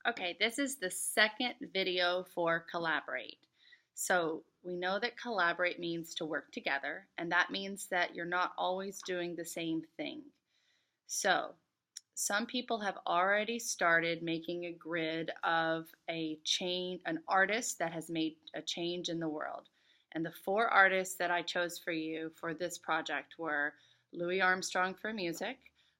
Okay, this is the second video for collaborate. So we know that collaborate means to work together, and that means that you're not always doing the same thing. So some people have already started making a grid of an artist that has made a change in the world. And the four artists that I chose for you for this project were Louis Armstrong for music,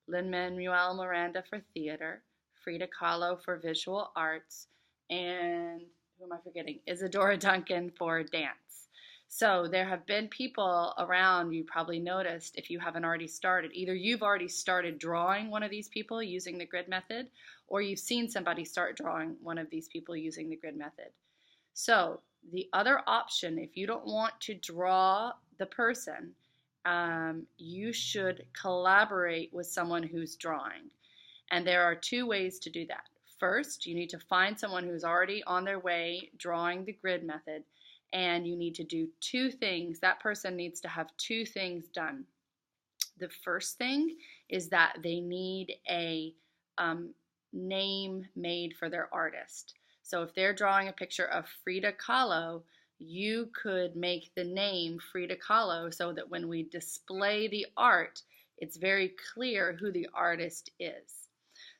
Lin-Manuel Miranda for theater, Frida Kahlo for visual arts, and who am I forgetting? Isadora Duncan for dance. So there have been people around, you probably noticed if you haven't already started. Either you've already started drawing one of these people using the grid method, or you've seen somebody start drawing one of these people using the grid method. So the other option, if you don't want to draw the person, you should collaborate with someone who's drawing. And there are two ways to do that. First, you need to find someone who's already on their way drawing the grid method, and you need to do two things. That person needs to have two things done. The first thing is that they need a name made for their artist. So if they're drawing a picture of Frida Kahlo, you could make the name Frida Kahlo so that when we display the art, it's very clear who the artist is.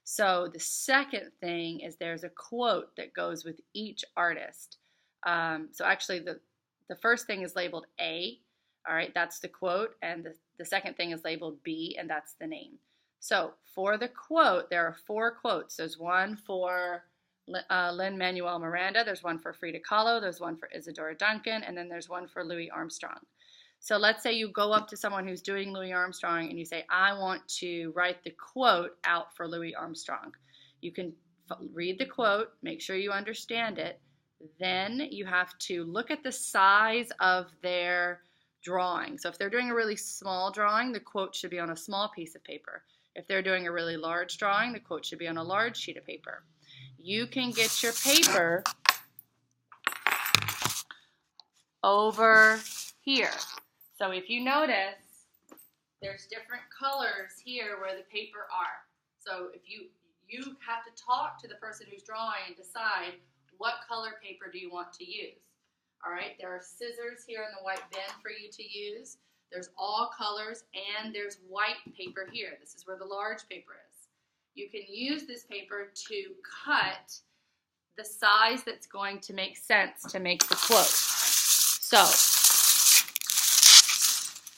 So the second thing is there's a quote that goes with each artist. So actually the first thing is labeled A, all right, that's the quote, and the second thing is labeled B, and that's the name. So for the quote, there are four quotes. There's one for Lin-Manuel Miranda, there's one for Frida Kahlo, there's one for Isadora Duncan, and then there's one for Louis Armstrong. So let's say you go up to someone who's doing Louis Armstrong and you say, I want to write the quote out for Louis Armstrong. You can read the quote, make sure you understand it. Then you have to look at the size of their drawing. So if they're doing a really small drawing, the quote should be on a small piece of paper. If they're doing a really large drawing, the quote should be on a large sheet of paper. You can get your paper over here. So if you notice, there's different colors here where the paper are. So if you have to talk to the person who's drawing and decide what color paper do you want to use. All right, there are scissors here in the white bin for you to use. There's all colors, and there's white paper here. This is where the large paper is. You can use this paper to cut the size that's going to make sense to make the quote. So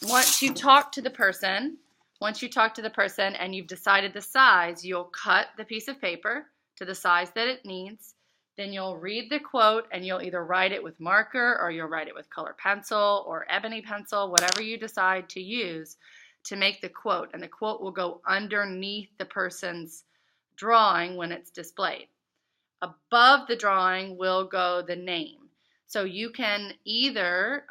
once you talk to the person and you've decided the size, you'll cut the piece of paper to the size that it needs. Then you'll read the quote and you'll either write it with marker or you'll write it with colored pencil or ebony pencil, whatever you decide to use to make the quote. And the quote will go underneath the person's drawing when it's displayed. Above the drawing will go the name. So you can either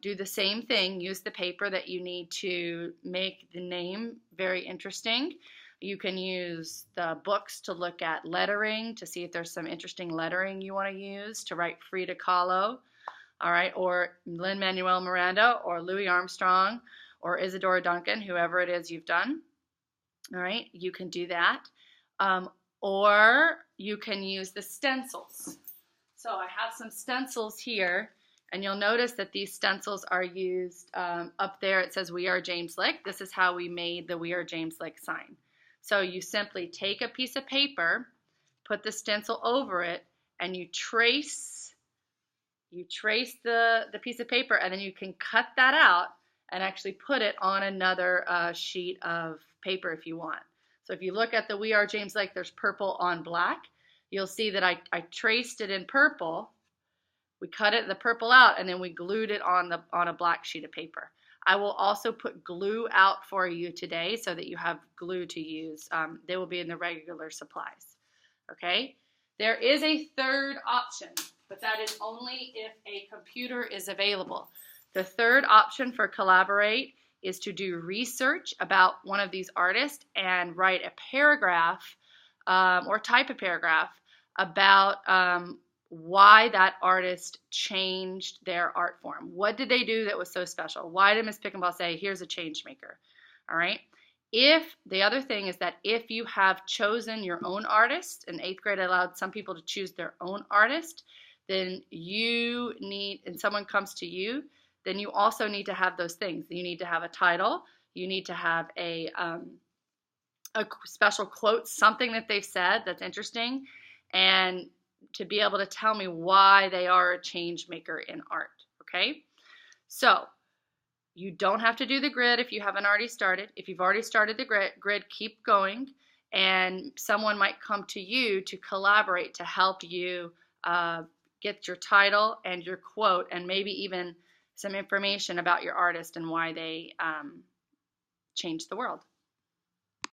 do the same thing, use the paper that you need to make the name very interesting. You can use the books to look at lettering to see if there's some interesting lettering you want to use to write Frida Kahlo, all right, or Lin-Manuel Miranda or Louis Armstrong or Isadora Duncan, whoever it is you've done, all right, you can do that. Or you can use the stencils. So I have some stencils here, and you'll notice that these stencils are used up there. It says We Are James Lick. This is how we made the We Are James Lick sign. So you simply take a piece of paper, put the stencil over it, and you trace the piece of paper, and then you can cut that out and actually put it on another sheet of paper if you want. So if you look at the We Are James Lick, there's purple on black. You'll see that I traced it in purple. We cut the purple out, and then we glued it on a black sheet of paper. I will also put glue out for you today so that you have glue to use. They will be in the regular supplies. Okay? There is a third option, but that is only if a computer is available. The third option for Collaborate is to do research about one of these artists and write a paragraph or type a paragraph about why that artist changed their art form. What did they do that was so special? Why did Ms. Pickenball say, here's a change maker? All right. If the other thing is that if you have chosen your own artist, in 8th grade I allowed some people to choose their own artist, then you need, and someone comes to you, then you also need to have those things. You need to have a title. You need to have a special quote, something that they've said that's interesting, and to be able to tell me why they are a change maker in art. Okay? So you don't have to do the grid if you haven't already started. If you've already started the grid, keep going, and someone might come to you to collaborate to help you get your title and your quote, and maybe even some information about your artist and why they changed the world.